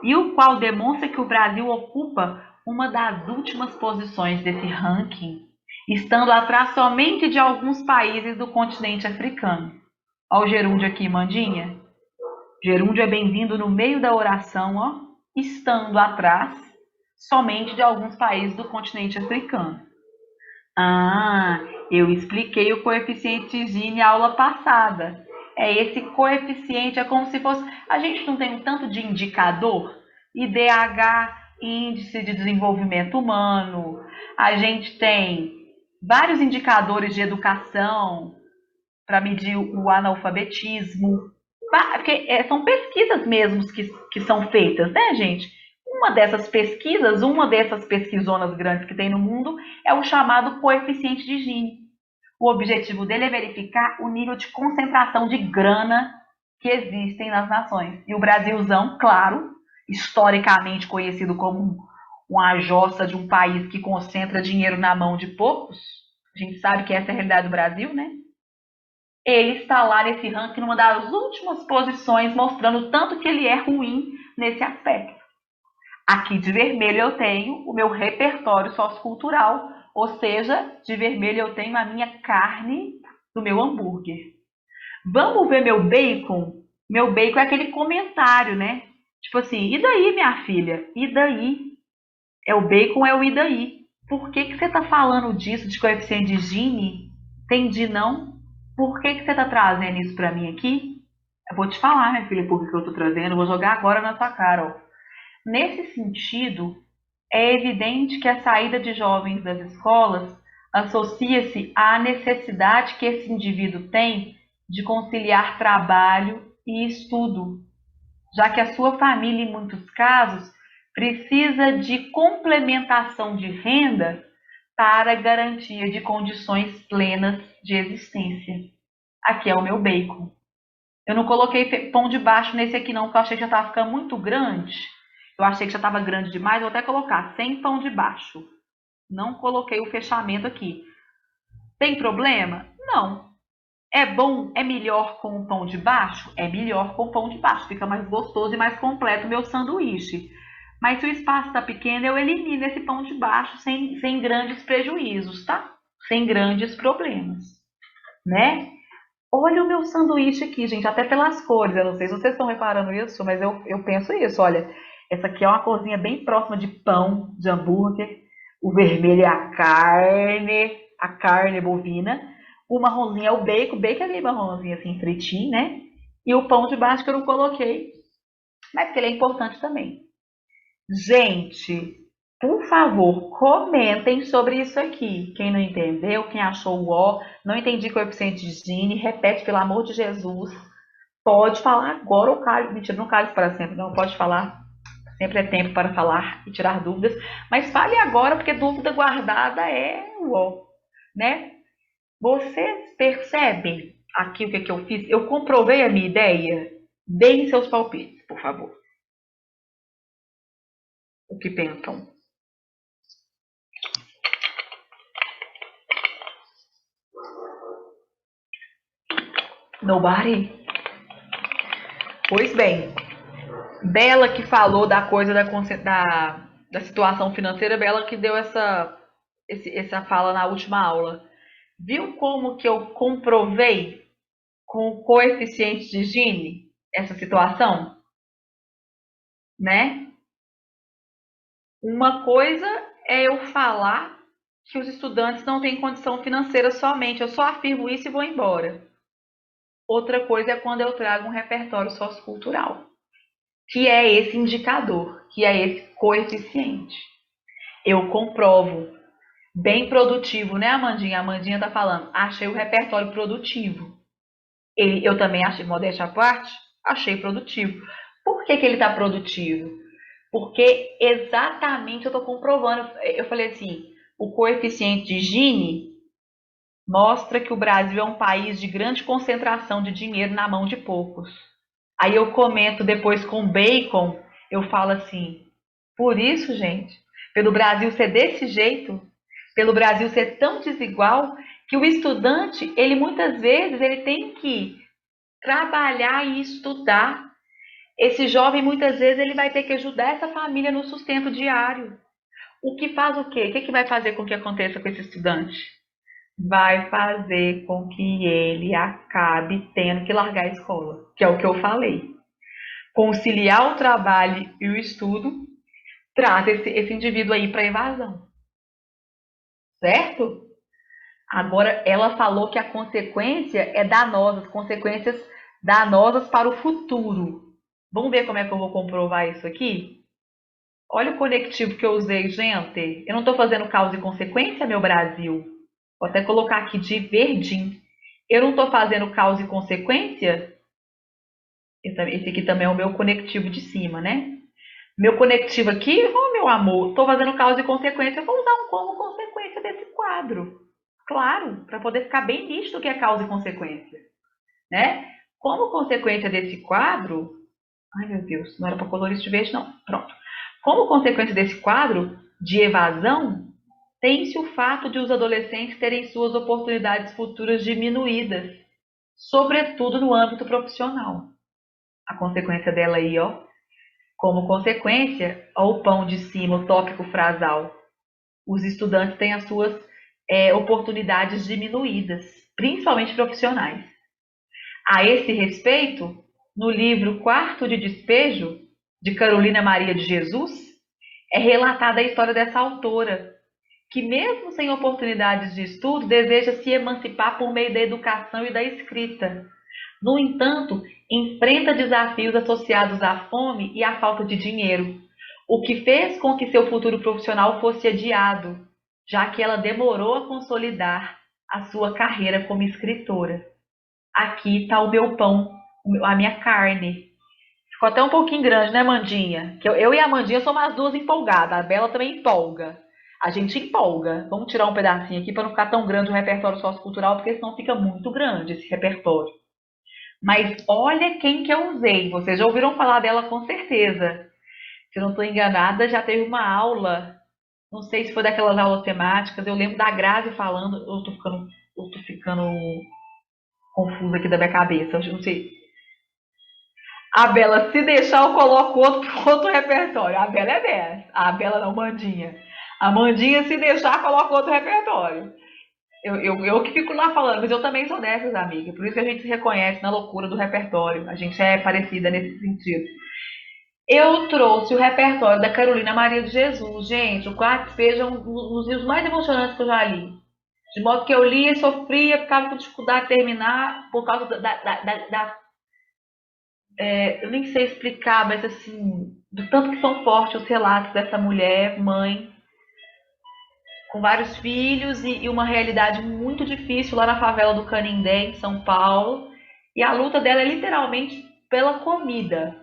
e o qual demonstra que o Brasil ocupa uma das últimas posições desse ranking, estando atrás somente de alguns países do continente africano. Olha o gerúndio aqui, Mandinha. Gerúndio é bem-vindo no meio da oração, ó, estando atrás somente de alguns países do continente africano. Ah, eu expliquei o coeficiente Gini na aula passada. É esse coeficiente, é como se fosse... A gente não tem um tanto de indicador? IDH, Índice de Desenvolvimento Humano. A gente tem vários indicadores de educação para medir o analfabetismo. Porque são pesquisas mesmo que são feitas, né, gente? Uma dessas pesquisonas grandes que tem no mundo é o chamado coeficiente de Gini. O objetivo dele é verificar o nível de concentração de grana que existem nas nações. E o Brasilzão, claro, historicamente conhecido como uma jossa de um país que concentra dinheiro na mão de poucos, a gente sabe que essa é a realidade do Brasil, né? Ele está lá nesse ranking numa das últimas posições, mostrando o tanto que ele é ruim nesse aspecto. Aqui de vermelho eu tenho o meu repertório sociocultural, ou seja, de vermelho eu tenho a minha carne do meu hambúrguer. Vamos ver meu bacon? Meu bacon é aquele comentário, né? Tipo assim, e daí, minha filha? E daí? É o bacon, é o e daí? Por que você está falando disso, de coeficiente de Gini? Entendi, não? Por que você está trazendo isso para mim aqui? Eu vou te falar, minha filha, por que eu estou trazendo. Eu vou jogar agora na sua cara, ó. Nesse sentido, é evidente que a saída de jovens das escolas associa-se à necessidade que esse indivíduo tem de conciliar trabalho e estudo, já que a sua família, em muitos casos, precisa de complementação de renda para garantia de condições plenas de existência. Aqui é o meu bacon. Eu não coloquei pão de baixo nesse aqui não, porque eu achei que já estava ficando muito grande. Eu achei que já estava grande demais, vou até colocar sem pão de baixo. Não coloquei o fechamento aqui. Tem problema? Não. É bom, é melhor com o pão de baixo? É melhor com o pão de baixo. Fica mais gostoso e mais completo o meu sanduíche. Mas se o espaço está pequeno, eu elimino esse pão de baixo sem grandes prejuízos, tá? Sem grandes problemas, né? Olha o meu sanduíche aqui, gente, até pelas cores. Eu não sei se vocês estão reparando isso, mas eu penso isso. Olha, essa aqui é uma corzinha bem próxima de pão, de hambúrguer. O vermelho é a carne bovina. O marronzinho é o bacon. Bacon é meio marronzinho assim, fritinho, né? E o pão de baixo que eu não coloquei, mas que ele é importante também. Gente, por favor, comentem sobre isso aqui. Quem não entendeu, quem achou o ó, não entendi coeficiente de Gini, repete, pelo amor de Jesus. Pode falar agora ou cale. Mentira, não cale para sempre, não pode falar. Sempre é tempo para falar e tirar dúvidas. Mas fale agora, porque dúvida guardada é o ó, né? Vocês percebem aqui o que eu fiz? Eu comprovei a minha ideia? Deem seus palpites, por favor. O que pensam? Nobody? Pois bem, Bela que falou da coisa da situação financeira, Bela que deu essa fala na última aula. Viu como que eu comprovei com o coeficiente de Gini essa situação? Né? Uma coisa é eu falar que os estudantes não têm condição financeira somente, eu só afirmo isso e vou embora. Outra coisa é quando eu trago um repertório sociocultural. que é esse indicador, que é esse coeficiente. Eu comprovo. Bem produtivo, né, Amandinha? A Amandinha tá falando, achei o repertório produtivo. Eu também achei, modéstia à parte, achei produtivo. Por que ele tá produtivo? Porque exatamente eu tô comprovando. Eu falei assim, o coeficiente de Gini mostra que o Brasil é um país de grande concentração de dinheiro na mão de poucos. Aí eu comento depois com Bacon, eu falo assim, por isso, gente, pelo Brasil ser desse jeito, pelo Brasil ser tão desigual, que o estudante, ele muitas vezes, ele tem que trabalhar e estudar. Esse jovem, muitas vezes, ele vai ter que ajudar essa família no sustento diário. O que faz o quê? O que vai fazer com que aconteça com esse estudante? Vai fazer com que ele acabe tendo que largar a escola, que é o que eu falei. Conciliar o trabalho e o estudo traz esse indivíduo aí para a evasão. Certo? Agora, ela falou que a consequência é danosa, as consequências danosas para o futuro. Vamos ver como é que eu vou comprovar isso aqui? Olha o conectivo que eu usei, gente. Eu não estou fazendo causa e consequência, meu Brasil. Vou até colocar aqui de verdinho. Eu não estou fazendo causa e consequência. Esse aqui também é o meu conectivo de cima, né? Meu conectivo aqui, oh meu amor, estou fazendo causa e consequência. Eu vou usar um como consequência desse quadro. Claro, para poder ficar bem nítido o que é causa e consequência, né? Como consequência desse quadro, ai meu Deus, não era para colorir isso de verde, não. Pronto. Como consequência desse quadro de evasão, tem-se o fato de os adolescentes terem suas oportunidades futuras diminuídas, sobretudo no âmbito profissional. A consequência dela aí, ó. Como consequência, ó, o pão de cima, o tópico frasal. Os estudantes têm as suas oportunidades diminuídas, principalmente profissionais. A esse respeito, no livro Quarto de Despejo, de Carolina Maria de Jesus, é relatada a história dessa autora, que mesmo sem oportunidades de estudo, deseja se emancipar por meio da educação e da escrita. No entanto, enfrenta desafios associados à fome e à falta de dinheiro, o que fez com que seu futuro profissional fosse adiado, já que ela demorou a consolidar a sua carreira como escritora. Aqui está o meu pão, a minha carne. Ficou até um pouquinho grande, né, Mandinha? Que eu e a Mandinha somos as duas empolgadas. A Bela também empolga. A gente empolga. Vamos tirar um pedacinho aqui para não ficar tão grande o repertório sociocultural, porque senão fica muito grande esse repertório. Mas olha quem que eu usei. Vocês já ouviram falar dela com certeza. Se eu não estou enganada, já teve uma aula. Não sei se foi daquelas aulas temáticas. Eu lembro da Grazi falando. Eu tô ficando confusa aqui da minha cabeça. Eu não sei. A Bela, se deixar, eu coloco outro repertório. A Bela é dessa. A Bela não, Mandinha. A Mandinha, se deixar, coloca outro repertório. Eu que fico lá falando, mas eu também sou dessas, amiga. Por isso que a gente se reconhece na loucura do repertório. A gente é parecida nesse sentido. Eu trouxe o repertório da Carolina Maria de Jesus. Gente, o Quarto Despejo é um dos livros mais emocionantes que eu já li. De modo que eu lia, sofria, ficava com dificuldade de terminar por causa eu nem sei explicar, mas assim, do tanto que são fortes os relatos dessa mulher, mãe, com vários filhos e uma realidade muito difícil lá na favela do Canindé, em São Paulo. E a luta dela é literalmente pela comida.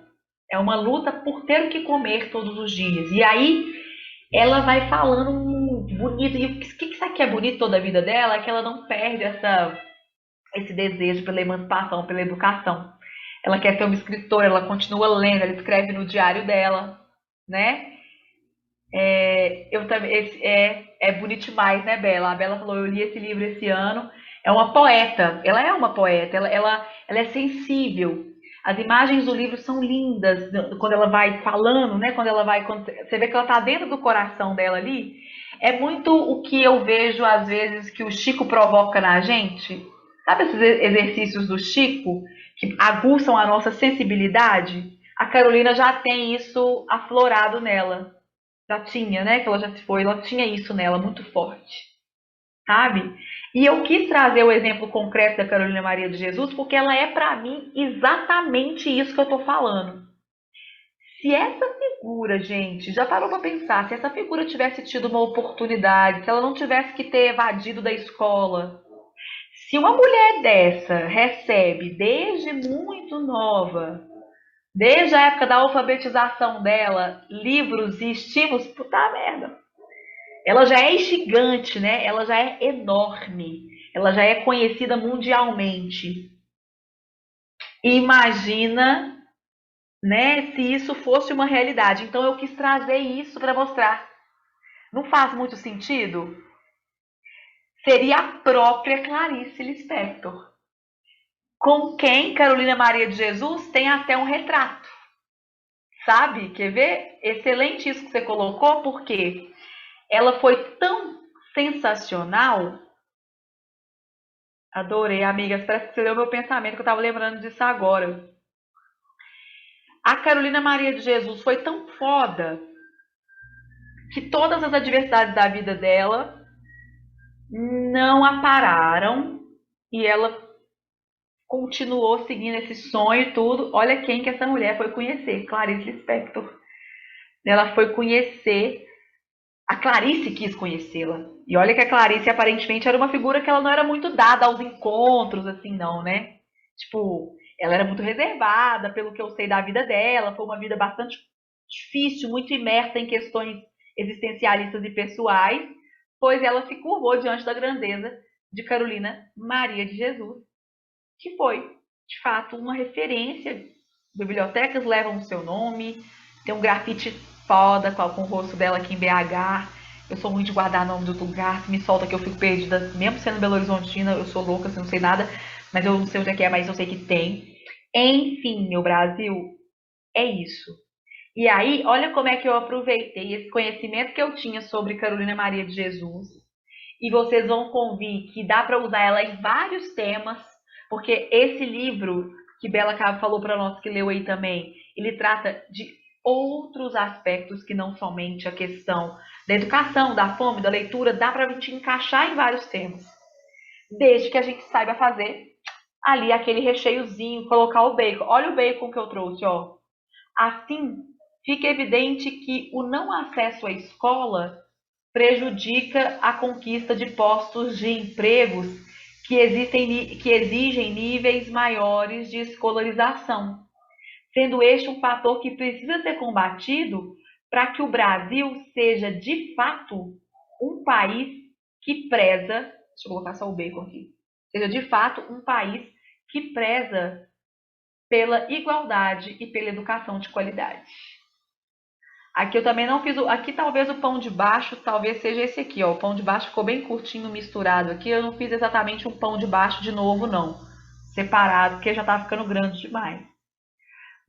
É uma luta por ter o que comer todos os dias. E aí ela vai falando muito bonito. E o que isso aqui é bonito toda a vida dela é que ela não perde esse desejo pela emancipação, pela educação. Ela quer ser uma escritora, ela continua lendo, ela escreve no diário dela, né? Eu também, é bonito demais, né, Bela? A Bela falou, eu li esse livro esse ano. É uma poeta, ela é uma poeta, ela é sensível. As imagens do livro são lindas quando ela vai falando, né? Você vê que ela está dentro do coração dela ali. É muito o que eu vejo às vezes que o Chico provoca na gente. Sabe esses exercícios do Chico que aguçam a nossa sensibilidade? A Carolina já tem isso aflorado nela. Já tinha, né? Que ela já se foi, ela tinha isso nela muito forte, sabe? E eu quis trazer o exemplo concreto da Carolina Maria de Jesus porque ela é para mim exatamente isso que eu tô falando. Se essa figura, gente, já parou para pensar, se essa figura tivesse tido uma oportunidade, se ela não tivesse que ter evadido da escola, se uma mulher dessa recebe desde muito nova, desde a época da alfabetização dela, livros e estímulos, puta merda. Ela já é gigante, né? Ela já é enorme. Ela já é conhecida mundialmente. E imagina, né, se isso fosse uma realidade. Então eu quis trazer isso para mostrar. Não faz muito sentido? Seria a própria Clarice Lispector, com quem Carolina Maria de Jesus tem até um retrato. Sabe? Quer ver? Excelente isso que você colocou, porque ela foi tão sensacional. Adorei, amigas. Parece que você deu meu pensamento, que eu estava lembrando disso agora. A Carolina Maria de Jesus foi tão foda que todas as adversidades da vida dela não a pararam e ela continuou seguindo esse sonho e tudo. Olha quem que essa mulher foi conhecer, Clarice Lispector. Ela foi conhecer, a Clarice quis conhecê-la. E olha que a Clarice aparentemente era uma figura que ela não era muito dada aos encontros, assim, não, né? Tipo, ela era muito reservada, pelo que eu sei da vida dela, foi uma vida bastante difícil, muito imersa em questões existencialistas e pessoais, pois ela se curvou diante da grandeza de Carolina Maria de Jesus, que foi, de fato, uma referência. Bibliotecas levam o seu nome, tem um grafite foda com o rosto dela aqui em BH. Eu sou muito de guardar nome do lugar, se me solta que eu fico perdida, mesmo sendo Belo Horizontina, eu sou louca, assim, não sei nada, mas eu não sei onde é que é, mas eu sei que tem. Enfim, meu Brasil, é isso. E aí, olha como é que eu aproveitei esse conhecimento que eu tinha sobre Carolina Maria de Jesus. E vocês vão convir que dá para usar ela em vários temas, porque esse livro que Bela Cabo falou para nós, que leu aí também, ele trata de outros aspectos que não somente a questão da educação, da fome, da leitura, dá para a gente encaixar em vários temas, desde que a gente saiba fazer ali aquele recheiozinho, colocar o bacon. Olha o bacon que eu trouxe, ó. Assim, fica evidente que o não acesso à escola prejudica a conquista de postos de empregos que exigem níveis maiores de escolarização, sendo este um fator que precisa ser combatido para que o Brasil seja, de fato, um país que preza, deixa eu colocar só o bacon aqui, seja, de fato, um país que preza pela igualdade e pela educação de qualidade. Aqui eu também não fiz, aqui talvez o pão de baixo, talvez seja esse aqui, ó, o pão de baixo ficou bem curtinho, misturado aqui, eu não fiz exatamente um pão de baixo de novo, não, separado, porque já tá ficando grande demais.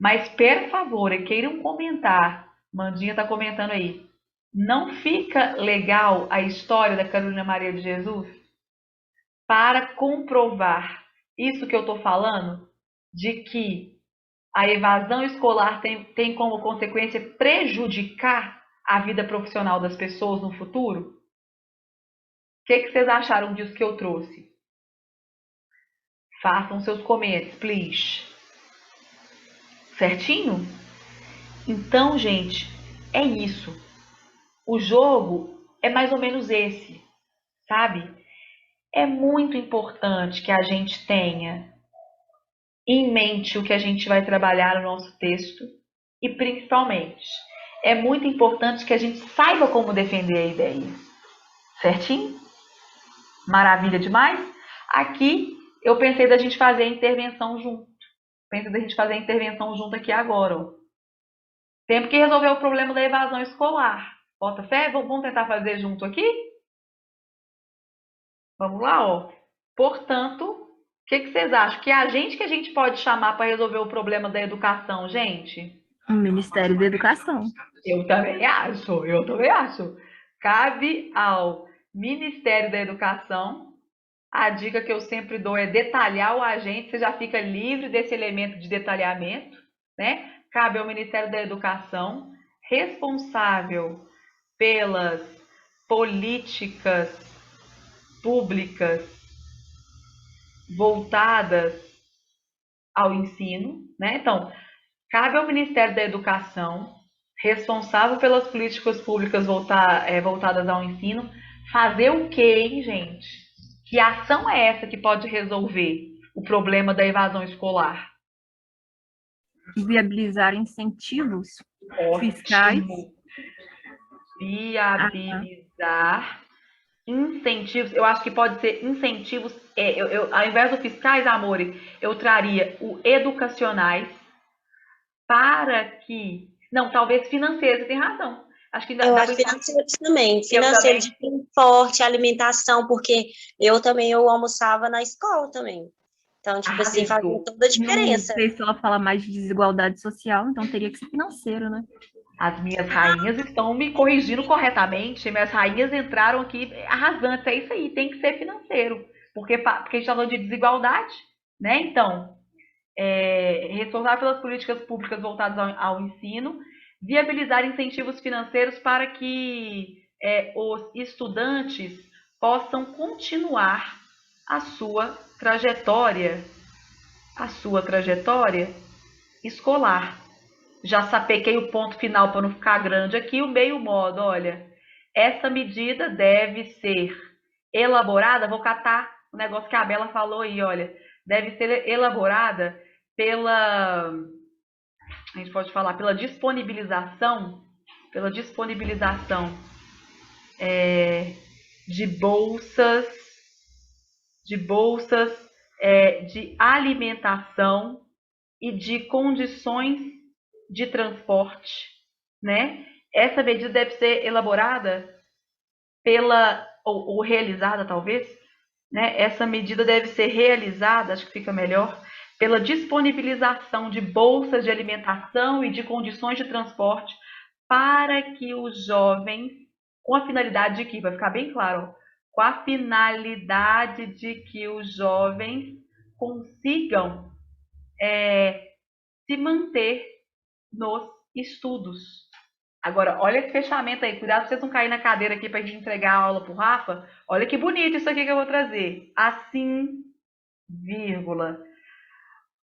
Mas, por favor, queiram comentar, Mandinha tá comentando aí, não fica legal a história da Carolina Maria de Jesus? Para comprovar isso que eu tô falando, de que a evasão escolar tem como consequência prejudicar a vida profissional das pessoas no futuro? O que vocês acharam disso que eu trouxe? Façam seus comentários, please. Certinho? Então, gente, é isso. O jogo é mais ou menos esse, sabe? É muito importante que a gente tenha em mente o que a gente vai trabalhar no nosso texto e, principalmente, é muito importante que a gente saiba como defender a ideia. Certinho? Maravilha demais? Aqui eu pensei da gente fazer a intervenção junto. Pensei da gente fazer a intervenção junto aqui agora. Ó. Temos que resolver o problema da evasão escolar. Bota fé? Vamos tentar fazer junto aqui? Vamos lá, ó. Portanto, o que vocês acham? Que é a gente que a gente pode chamar para resolver o problema da educação, gente? O Ministério da Educação. Eu também acho, eu também acho. Cabe ao Ministério da Educação. A dica que eu sempre dou é detalhar o agente, você já fica livre desse elemento de detalhamento, né? Cabe ao Ministério da Educação, responsável pelas políticas públicas voltadas ao ensino, né? Então, Cabe ao Ministério da Educação, responsável pelas políticas públicas voltadas ao ensino, fazer o quê, hein, gente? Que ação é essa que pode resolver o problema da evasão escolar? Viabilizar incentivos fiscais. Ótimo. Viabilizar incentivos. Eu acho que pode ser incentivos. Ao invés do fiscais, amores, eu traria o educacionais para que. Não, talvez financeiros, você tem razão. Acho que Eu dá acho para. financeiros também. Eu Financeiro também. de transporte, alimentação, porque eu almoçava na escola também. Então, tipo assim, fazia Arrasou. toda a Não diferença. sei se ela fala mais de desigualdade social, então teria que ser financeiro, né? As minhas rainhas estão me corrigindo corretamente. Minhas rainhas entraram aqui arrasantes. É isso aí, tem que ser financeiro. Porque a gente está falando de desigualdade, né? Então, responsável pelas políticas públicas voltadas ao ensino, viabilizar incentivos financeiros para que os estudantes possam continuar a sua trajetória, a sua trajetória escolar. Já sapequei o ponto final para não ficar grande aqui, o meio modo, olha, essa medida deve ser elaborada, vou catar o negócio que a Bela falou aí, olha, deve ser elaborada pela, a gente pode falar, pela disponibilização de bolsas, de alimentação e de condições de transporte, né? Essa medida deve ser elaborada ou realizada, talvez, né? Essa medida deve ser realizada, acho que fica melhor, pela disponibilização de bolsas de alimentação e de condições de transporte para que os jovens, com a finalidade de que, vai ficar bem claro, ó, com a finalidade de que os jovens consigam se manter nos estudos. Agora, olha esse fechamento aí. Cuidado pra vocês não caírem na cadeira aqui pra gente entregar a aula pro Rafa. Olha que bonito isso aqui que eu vou trazer. Assim, vírgula.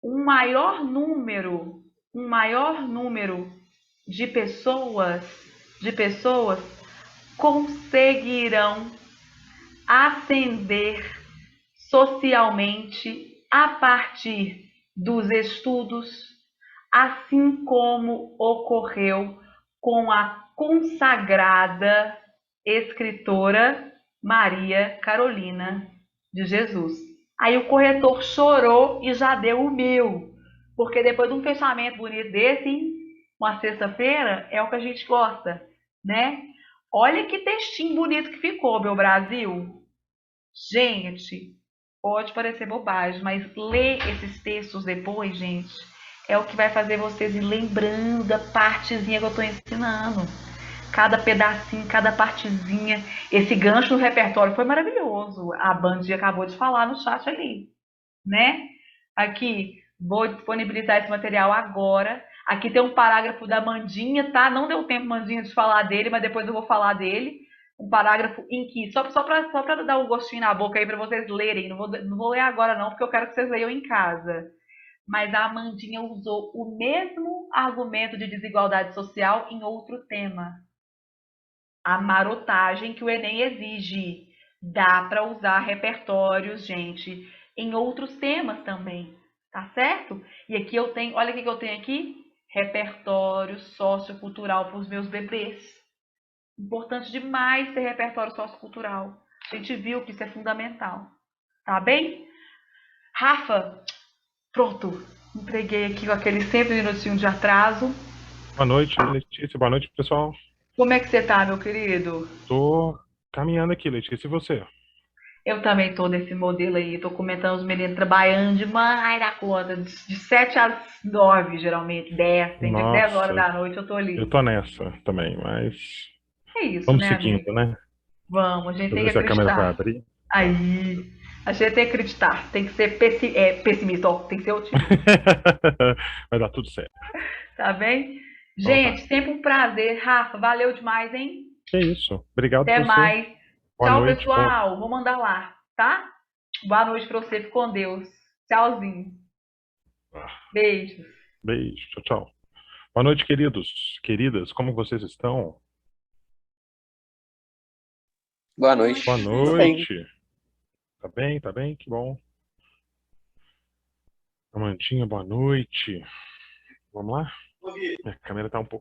Um maior número de pessoas conseguirão ascender socialmente a partir dos estudos, assim como ocorreu com a consagrada escritora Maria Carolina de Jesus. Aí o corretor chorou e já deu o meu, porque depois de um fechamento bonito desse, hein? Uma sexta-feira, é o que a gente gosta, né? Olha que textinho bonito que ficou, meu Brasil. Gente, pode parecer bobagem, mas ler esses textos depois, gente, é o que vai fazer vocês ir lembrando da partezinha que eu estou ensinando. Cada pedacinho, cada partezinha. Esse gancho no repertório foi maravilhoso. A Band acabou de falar no chat ali, né? Aqui, vou disponibilizar esse material agora. Aqui tem um parágrafo da Mandinha, tá? Não deu tempo, Mandinha, de falar dele, mas depois eu vou falar dele. Um parágrafo em que, só para dar um gostinho na boca aí para vocês lerem, não vou ler agora não, porque eu quero que vocês leiam em casa. Mas a Amandinha usou o mesmo argumento de desigualdade social em outro tema. A marotagem que o Enem exige. Dá para usar repertórios, gente, em outros temas também, tá certo? E aqui eu tenho, olha o que eu tenho aqui, repertório sociocultural para os meus bebês. Importante demais ter repertório sociocultural. A gente viu que isso é fundamental, tá bem? Rafa, pronto, entreguei aqui com aquele sempre minutinho de atraso. Boa noite, Letícia. Boa noite, pessoal. Como é que você tá, meu querido? Tô caminhando aqui, Letícia. E você? Eu também tô nesse modelo aí, tô comentando os meninos trabalhando demais da conta, de 7 às 9, geralmente, 10, tem dia que 10 horas Nossa, da noite eu tô ali. eu tô nessa também, mas É isso, vamos né, amigo? seguindo, né? Vamos, a gente Deixa eu tem ver que se a câmera vai acreditar. abrir. Aí, a gente tem que acreditar, tem que ser pessimista, ó, tem que ser otimista, Vai dar tudo certo. tá bem? Então tá. Gente, sempre um prazer. Rafa, valeu demais, hein? Que isso. Obrigado Até por você. mais. Boa Tchau, noite. pessoal. Vou mandar lá, tá? Boa noite pra você, fique com Deus. Tchauzinho. Beijos. Beijo. Tchau, tchau. Boa noite, queridos, queridas. Como vocês estão? Boa noite. Boa Tudo bem. noite. Tá bem? Tá bem? Que bom. Amandinha, boa noite. Vamos lá? Minha câmera tá um pouco